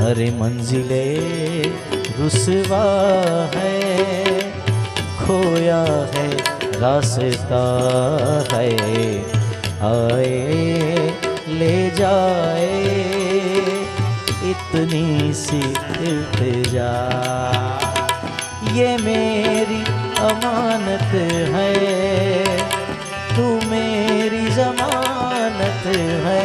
हर मंजिले रुसवा है, खोया है रास्ता है, आए ले जाए इतनी सी इल्तिजा। ये मेरी अमानत है, तू मेरी जमानत है।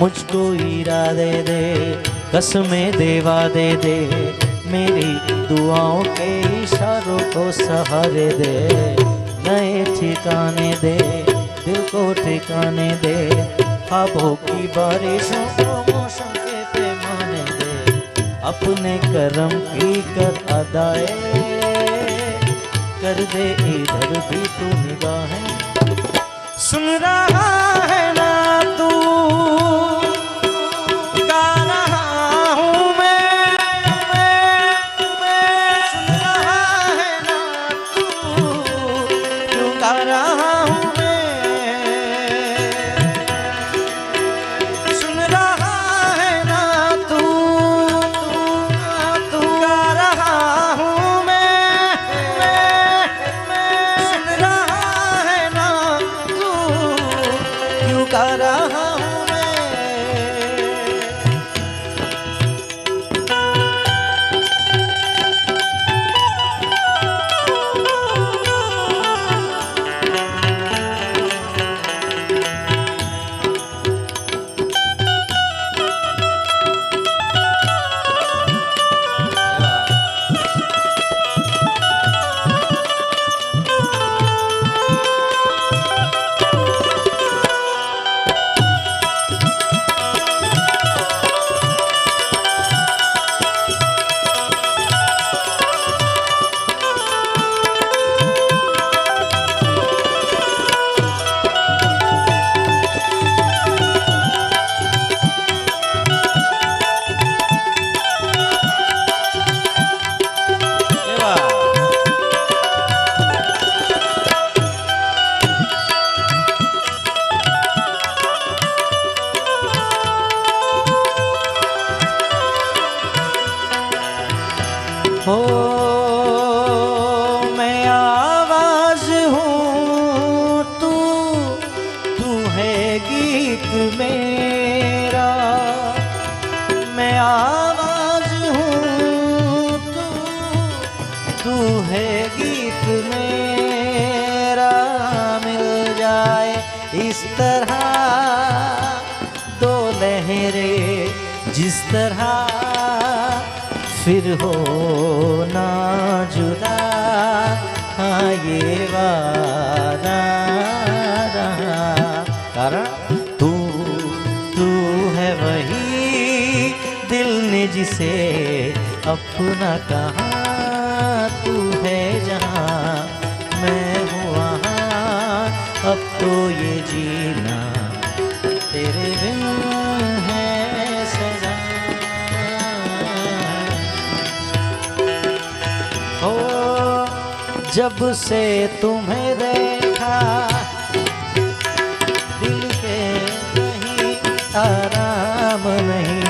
मुझको इरादे दे, कसमें देवा दे दे, मेरी दुआओं के इशारों को सहारे दे। नए ठिकाने दे, दिल को ठिकाने दे, ख्वाबों की बारिशों को मौसम के पैमाने दे। अपने करम की कर अदाए, कर दे इधर भी तू निगाहें। सुन रहा है ना तू, गा रहा हूँ मैं, सुन रहा है ना तू, क्यों गा रहा हूँ मैं। सुन रहा है ना तू, तू गा रहा हूँ मैं, सुन रहा है ना तू, क्यों गा रहा हूँ मैं। हो मैं आवाज हूँ, तू है गीत मेरा। मैं आवाज हूँ, तू है गीत मेरा। मिल जाए इस तरह दो लहरें जिस तरह, फिर हो ना जुदा। हाँ ये वादा रहा, कारण तू है वही दिल ने जिसे अपना कहा। तू है जहाँ मैं हूँ वहाँ, अब तो ये जीना तेरे बिन है सजा। हो जब से तुम्हें देखा, दिल के कहीं आराम नहीं।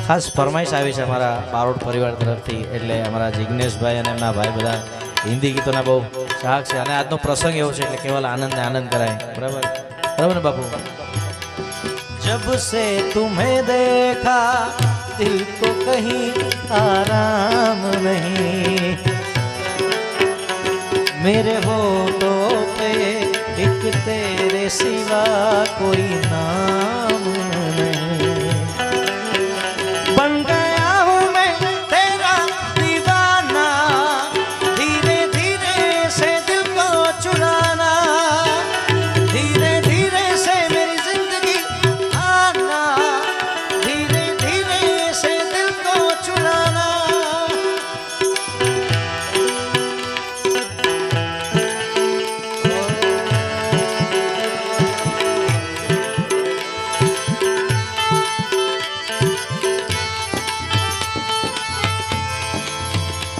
खास फरमाइश આવી છે અમારા બારોટ પરિવાર તરફથી, એટલે અમારા જિગ્નેશભાઈ અને એમના ભાઈ બધા હિન્દી ગીતોના બહુ ચાહક છે અને આજનો પ્રસંગ એવો છે એટલે કેવલ આનંદ ને આનંદ કરાય. બરાબર બરાબર ને બાપુ? जब से तुम्हें देखा, दिल को कहीं आराम नहीं। मेरे होठों पे एक तेरे सिवा कोई नाम नहीं। बन गया हूँ मैं तेरा दीवाना, धीरे धीरे से दिल को चुराना। धीरे धीरे से मेरी जिंदगी आना, धीरे धीरे से दिल को चुराना।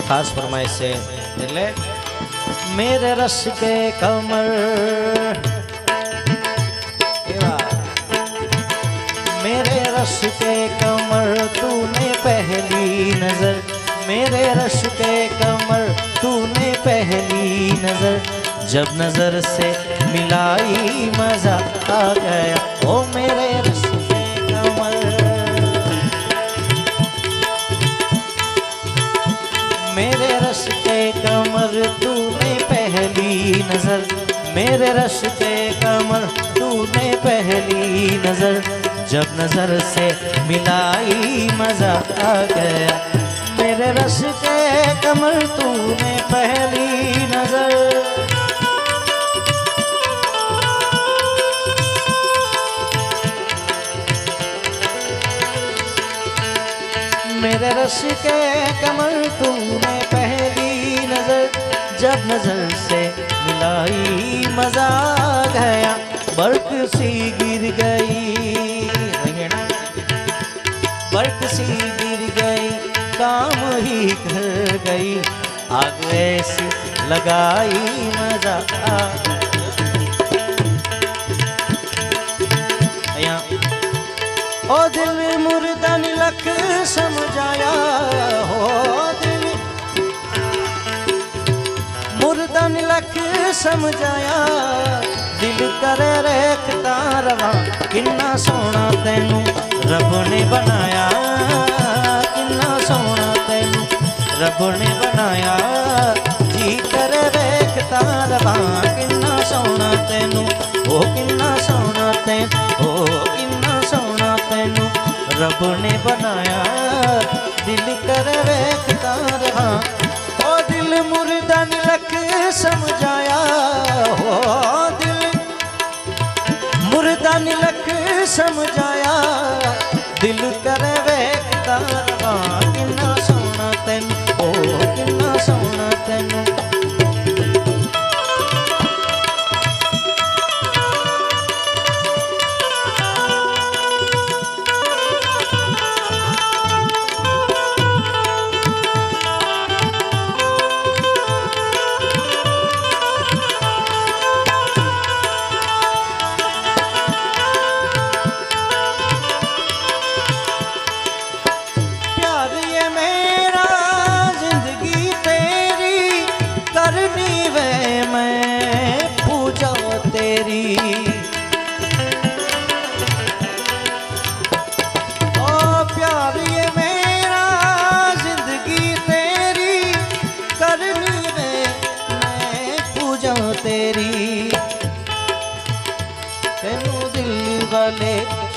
ખાસ ફરમાઈશ છે એટલે मेरे रस के कमर, मेरे रस के कमर तूने पहली नजर, मेरे रस के कमर तूने पहली नजर, जब नजर से मिलाई मजा आ गया। ओ मेरे रस के कमर, मेरे रस के कमर तूने पहली नजर, मेरे रस के कमर तूने पहली नजर, जब नजर से मिलाई मजा आ गया। मेरे रस के कमर तूने पहली नजर, मेरे रस के कमर तूने पहली नजर, जब नजर से मिलाई मजा आ गया। बर्फ सी गिर गई, बर्फ सी गिर गई, काम ही कर गई, आग ऐसी लगाई मजा आ। ओ दिल मुर्दा निलख समझाया, हो दिल मुर्दा निलख समझाया, दिल करे रेखता रवा, किन्ना सोना तेनू रब ने बनाया, किन्ना सोना तेनू रब ने बनाया, जी करे रेखता रवा, किन्ना सोना तेनू, ओ किन्ना सोना तेनू, ओ किन्ना सोना तेनू रब ने बनाया, दिल करे रेखता रहा। ओ दिल मुर्दा निलख समझाया, हो दिल मुर्दा निलख समझाया, दिल करे वेखता रहा, किन्ना सोना तेनू, ओ किन्ना सोना तेनू।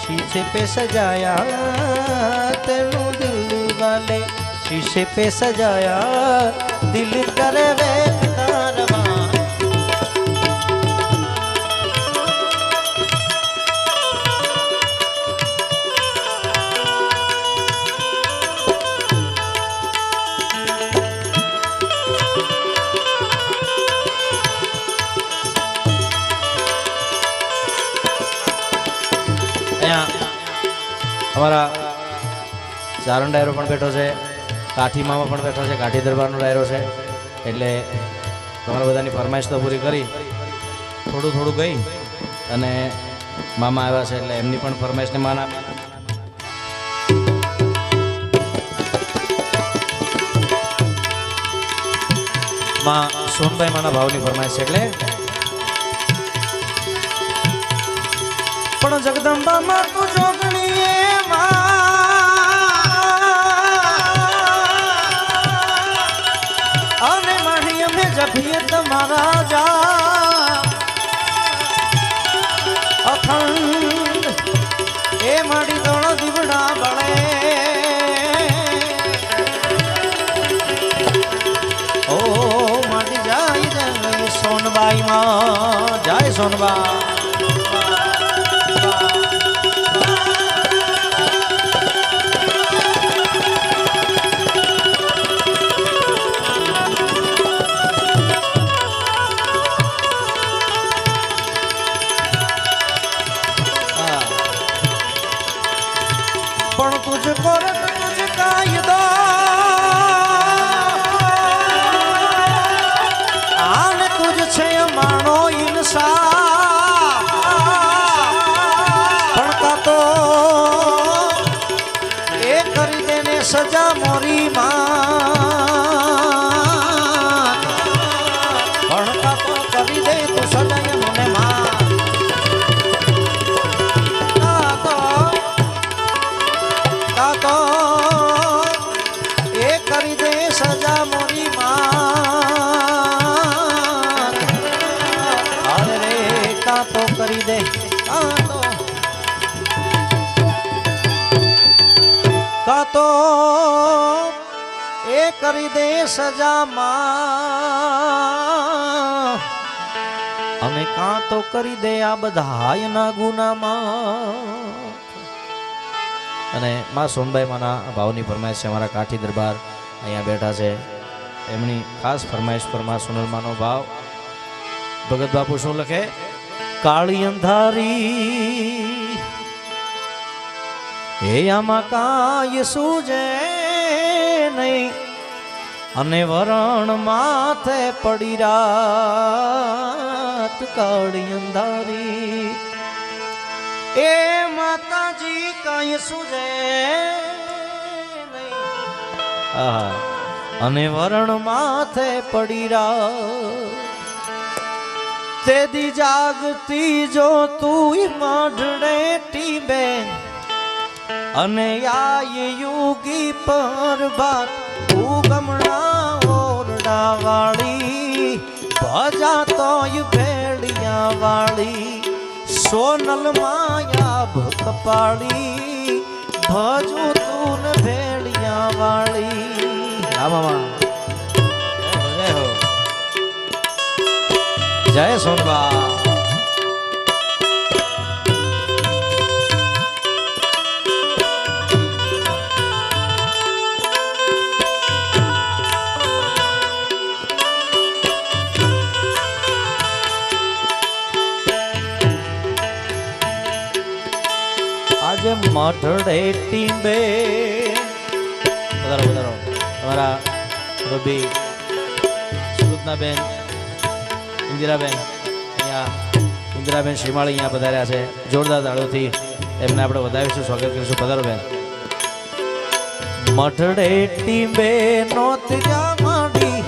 शीशे पे सजाया, तेनू दिल वाले शीशे पे सजाया, दिल करे वेखता रवा। અમારા ચારણ ડાયરો પણ બેઠો છે, કાઠી મામા પણ બેઠો છે, કાઠી દરબારનો ડાયરો છે, એટલે તમારા બધાની ફરમાઈશ તો પૂરી કરી, થોડું થોડું ગઈ અને મામા આવ્યા છે એટલે એમની પણ ફરમાઈશને માન આપી. માં સોનભાઈ માના ભાવની ફરમાઈશ છે એટલે પણ જગદંબા માં તું જોગણીએ અને મારી અમે જભીએ તમારા જા અખંડ એ મારી દોણો દીવડા બળે ઓ મારી જાય જય સોનબાઈ માં જય સોનબા. પણ તુझको રત તુझ કાયદો તો એ કરી દે સજામાં અને કાં તો કરી દે આ બધાયના ગુનામાં. અને માં સોનબાઈ માના ભાવની ફરમાઈશ છે. અમારા કાઠી દરબાર અહીંયા બેઠા છે, એમની ખાસ ફરમાઈશ પર માં સોનલમાનો ભાવ. ભગત બાપુ શું લખે? કાળી અંધારી હે આમાં કાંઈ સૂજે નહીં અને વરણ માથે પડી રાત. કાળી અંધારી એ માતાજી કાંઈ સૂજે નહીં અને વરણ માથે પડી રાત. તેદી જાગતી જો તું માઢડે ટીબે અને આય યુગી પર બાત ઉગમણા ઓરડા વાળી ભજા તોય ભેડિયા વાળી સોનલ માયા ભૂખ પાડી ભજુ તું ને ભેડિયા વાળી. જય સોનબા. આજે મઢડે ટીંબે વધારો વધારો તમારા રબી સુરતનાબેન ઇન્દિરાબેન અહીંયા ઇન્દિરાબેન શ્રીમાળી અહીંયા પધાર્યા છે. જોરદાર તાળીઓથી એમને આપણે વધાવીશું, સ્વાગત કરીશું. પધારો બેન. મઢડે ટીંબે નોતર્યા માંડી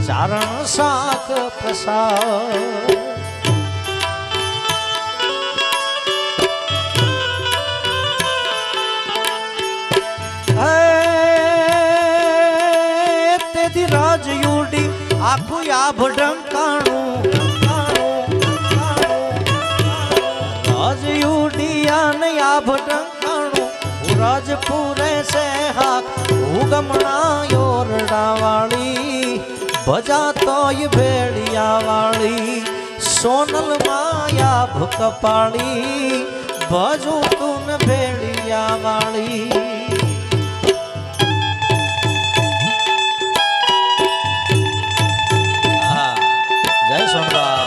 ચારણ શાક પ્રસાદ તેથી રાજયુડી આખું આભ ઢંકાણું રાજયુડિયા ને આભ ઢંકાણું રાજપુરે છે હાક ઉગમણા યોરડા વાળી ભજા તોય ભેડિયા વાળી સોનલ માયા ભૂખ પાડી ભજુ તું ભેડિયા વાળી. જય સોનબા.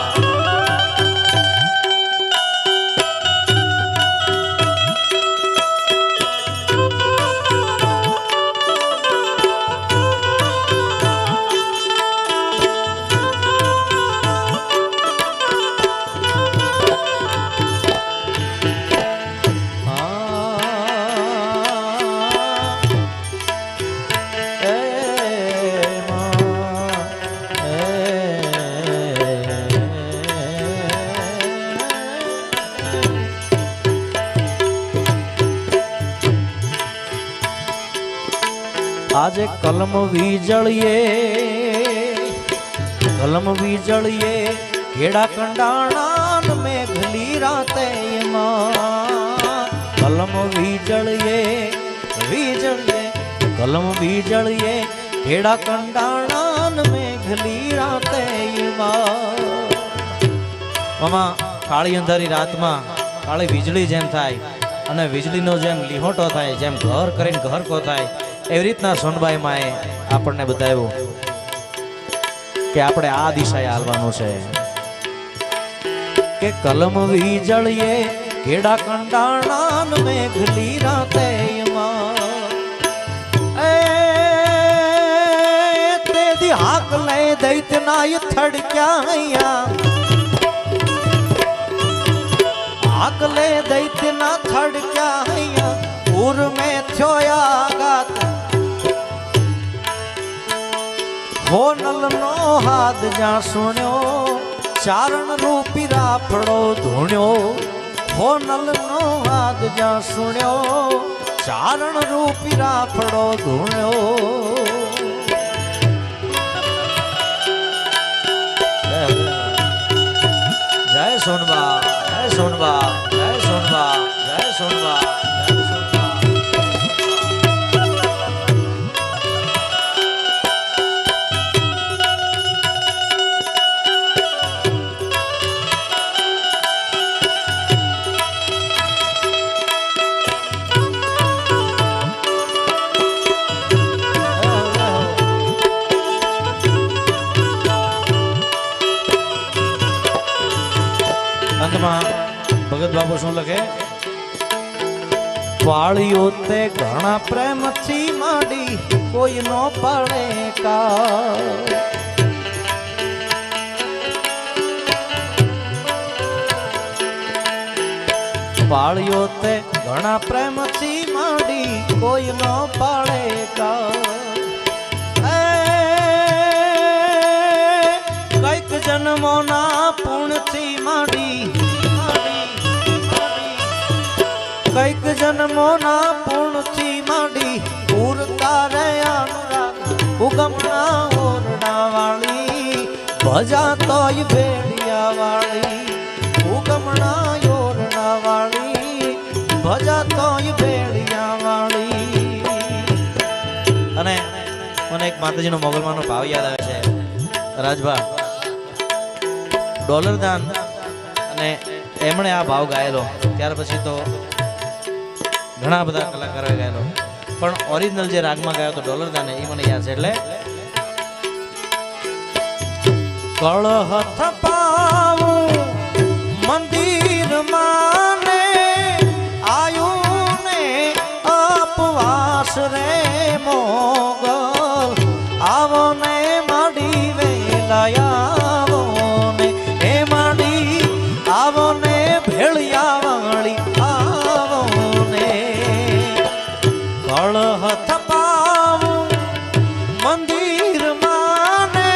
આજે કલમ વીજળીએ ઘેડા કંડાણાન મેઘલી રાતે કલમ વીજળીએ ઘેડા કંડાણાન મેઘલી રાતે મામા. કાળી અંધારી રાતમાં કાળી વીજળી જેમ થાય અને વીજળીનો જેમ લીહોટો થાય, જેમ ઘર કરીને ઘરકો થાય, એવી રીતના સોનબાઈ માએ આપણને બતાવ્યું કે આપણે આ દિશાએ હાલવાનું છે. કે કલમ વીજળીએ ઘેડા કંડાણાન મેઘલી રાતે તેદી હાક લે દૈત્યનાય થડક્યા હાક લે દૈત્યના થડક્યા પૂર મેં થયોયા ગાત હોનલ નો હાથ જ્યાં સુણ્યો ચારણ રૂપી રાફડો ધૂણ્યો. હોનલ નો હાથ જ્યાં સુણ્યો ચારણ રૂપી રાફડો ધૂણ્યો. જય સોનબા, જય સોનબા, જય સોનબા, જય સોનબા, જય સોનબા. અંતમાં ભગત બાપુ શું લખે? વાળીઓ તે ઘણા પ્રેમથી માંડી કોઈ નો પડે કા. વાળીઓ તે ઘણા પ્રેમથી માંડી કોઈ નો પડે કા. કઈક જન્મોના પુણ્યથી માંડી કઈક જન્મોના પૂર્ણથી માંડી પૂરતા રે અનુરાગ ઉગમના ઓરડા વાળી ભજા તોય ભેડિયા વાળી ઉગમના ઓરડા વાળી ભજા તોય ભેડિયા વાળી. અને મને એક માતાજીનો મોગલમાનો ભાવ યાદ આવે છે. રાજભા ડોલર દાન અને એમણે આ ભાવ ગાયેલો. ત્યાર પછી તો ઘણા બધા કલાકારોએ ગાયેલો, પણ ઓરિજિનલ જે રાગમાં ગાયો તો ડોલર દાને એ મને યાદ છે. એટલે કળહ થપાવું મંદિરમાં ને આયું ને અપવાસ રે મોગલ આવો ને માડી વેલાયા આવો ને એ માડી આવો ને ભેળિયા વાળી આવો ને. કળહ થપાવું મંદિરમાં ને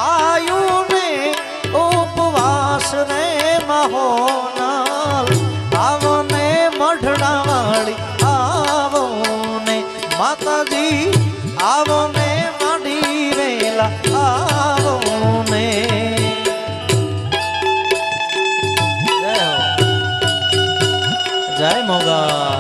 આયું ને ઉપવાસ રે મહોનાલ આવો ને મઢડા વાળી આવો ને માતાજી આવો ને માડી વેલા આવો ને. જય મોગા.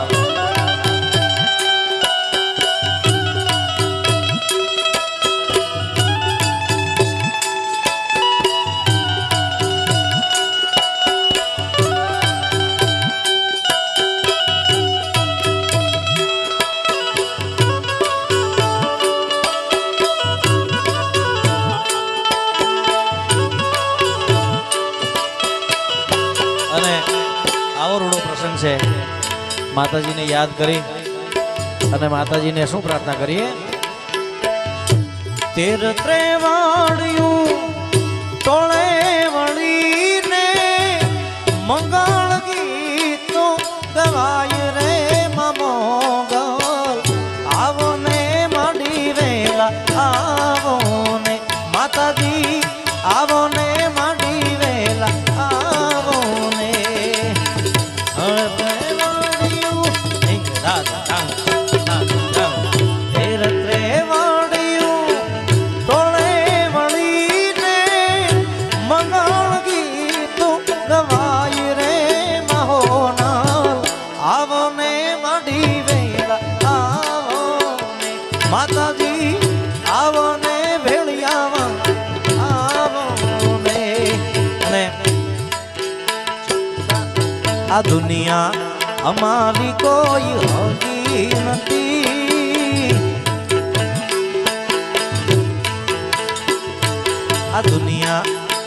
અને આવો રૂડો પ્રસંગ છે. માતાજીને યાદ કરી અને માતાજીને શું પ્રાર્થના કરીએ? તેર ત્રેવાડિયું ટોળે વળીને મંગળ ગીતો ગવાય રે મોગલ આવો ને માડી વેલા આવો ને માતાજી આવો ને માડી વેલા આવો ને. માતાજી આવો ને ભેળિયામાં આવો ને. અને આ દુનિયા અમારી કોઈ હોતી નથી. આ દુનિયા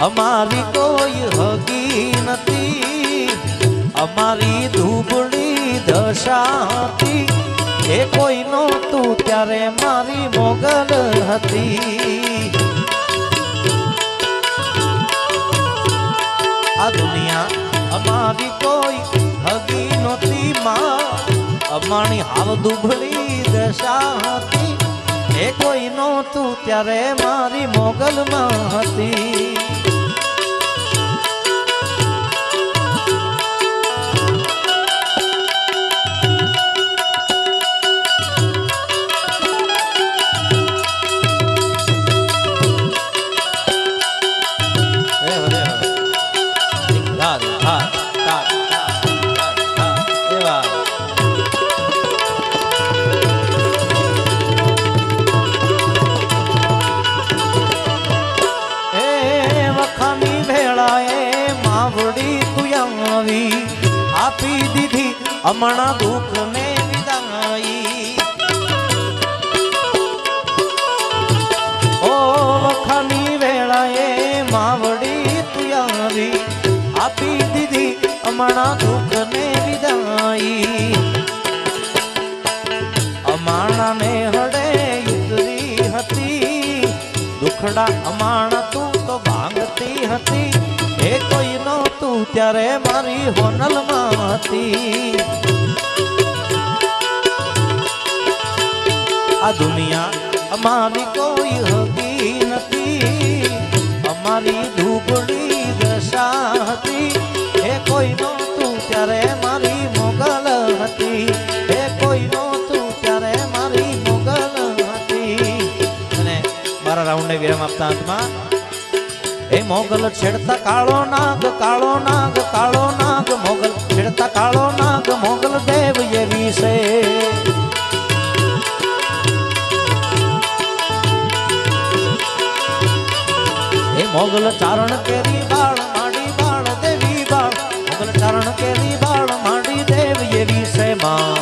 અમારી કોઈ હગી નથી. અમારી ધૂબડી દશા એ કોઈ નહોતું ત્યારે મારી મોગલ હતી. આ દુનિયા અમારી કોઈ હગી નહોતી માં અમારી હાવ દુબળી દશા હતી. એ કોઈ નહોતું ત્યારે મારી મોગલમાં હતી. આપી દીધી હમણાં દુઃખ ને વિદાઈ. ઓ વખાની વેળાએ માવડી તું આવી આપી અમાણા દુઃખ ને વિદાઈ અમાણા ને હડે ઉતરી હતી દુખડા અમાણા તું તો ભાંગતી હતી એ કોઈ નહોતું ત્યારે મારી હોનલમાં હતી આ દુનિયા અમારી કોઈ હકી નથી અમારી દુબળી દશા હતી એ કોઈ નહોતું ત્યારે મારી મોગલ હતી એ કોઈ નહોતું ત્યારે મારી મોગલ હતી અને મારા રાઉન્ડને વિરામ આપતા અંતમાં એ મોગલ છેડતા કાળો નાગ કાળો નાગ કાળો નાગ મોગલ છેડતા કાળો નાગ મોગલ દેવ એવી છે એ મોગલ ચારણ કેરી બાળ માડી બાળ દેવી બાળ મોગલ ચારણ કેરી બાળ માડી દેવ એવી છે માં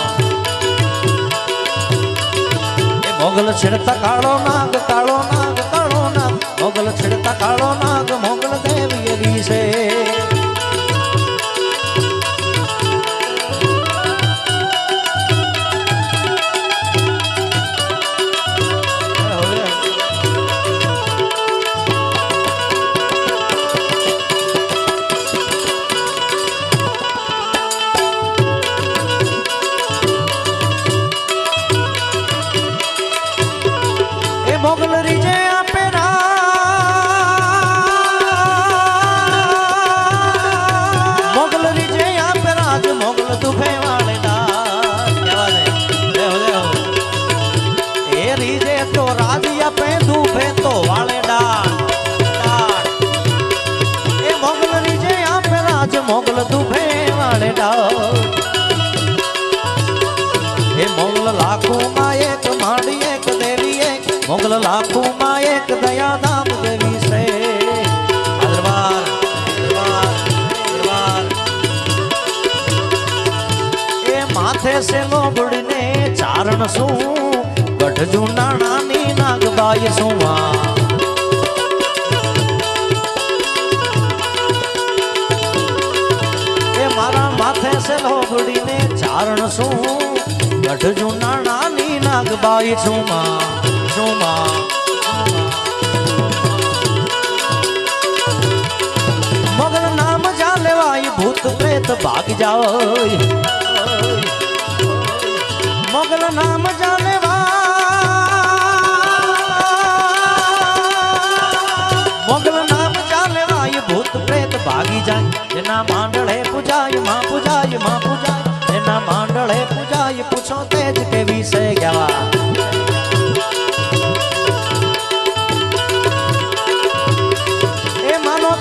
એ મોગલ છેડતા કાળો નાગ કાળો નાગ કાળો નાગ મોગલ છેડતા કાળો નાગ મોગલ દેવ એવી છે મોગલ રીજે આપે મોગલ રીજે આપે રાજ મોગલ દુભે વાળે એ રીજે તો રાજ આપે દુભે તો વાળે એ મોગલ રીજે આપે રાજ મોગલ દુભે વાળે એ મોગલ લાખો માં એક માડી એક દેવી એક મોગલ લાખો માં એક દયાધામ દેવી છે દરબાર દરબાર દરબાર એ માથે સે લોબડીને ચારણ શું ગઢ જુનાણાની નાગબાઈ સુવા એ મારા માથે સે લોબડીને ચારણ શું ગઢ જુનાણાની નાગબાઈ સુવા મોગલ નામ જા લેવાય ભૂત પ્રેત ભાગ જાય મોગલ નામ જા મોગલ નામ જા લેવાય ભૂત પ્રેત ભાગી જાય જેના માંડળે પૂજાય માં પૂજાય માં પૂજાય જેના માંડળે પૂજાય પૂછો તેજ કેવી છે ગયા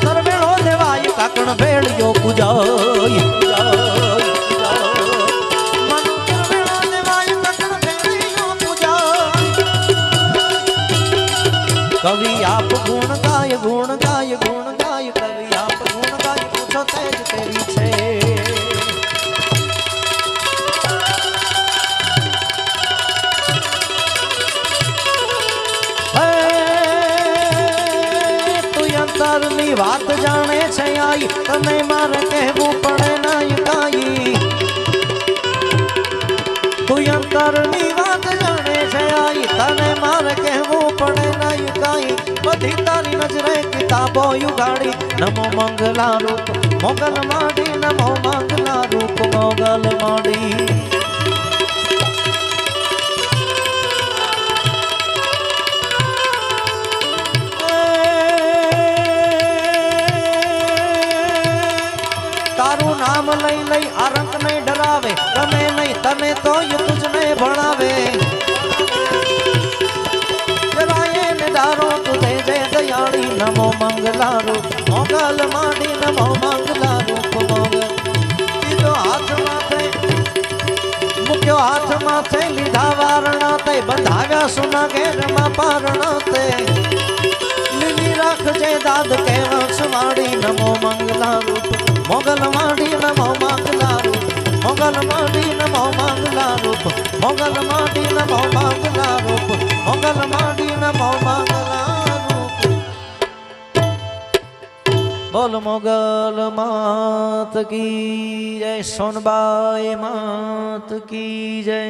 તરવેળો દેવાય કાકણ ભેળિયો પૂજાય મનો તરવેળો દેવાય કાકણ ભેળિયો પૂજાય કવિ આપ ગુણ ગાય ગુણ ગાય ગુણ ગાય કવિ આપ ગુણ ગાય પૂછો તેજ તેવી છે અંતરની વાત જાણે છે આઈ તને મારે કહેવું પડે નાય કાઈ તું અંતરની વાત જાણે છે આઈ તને મારે કહેવું પડે નાય કાઈ બધી તારી નજરે કિતાબો યુગાડી નમો મંગલા રૂપ મોગલ માડી નમો મંગલા રૂપ મોગલ માડી તારું નામ લઈ લઈ આરંક નહીં ડરાવે ગમે નહીં તને તો તુજને ભણાવે ડરાયે ને ડારો તુજે જય દયાળી નમો મંગલા રૂપ મોગલ માડી નમો મંગલા રૂપ મોગલ દીધો હાથ માથે મૂક્યો હાથ માથે લીધા વારણા તે બંધાવ્યા સુના ઘેરમાં પારણા તે લીલી રાખજે દાદ કેવસ વાડી નમો મંગલા રૂપ મોગલ માડી નમો મંગલા રૂપ મોગલ માડી નમો મંગલા રૂપ મોગલ માડી નમો મંગલા રૂપ મોગલ માડી નમો મંગલા રૂપ બોલ મોગલ માત કી જય, સોનબાઈ માત કી જય.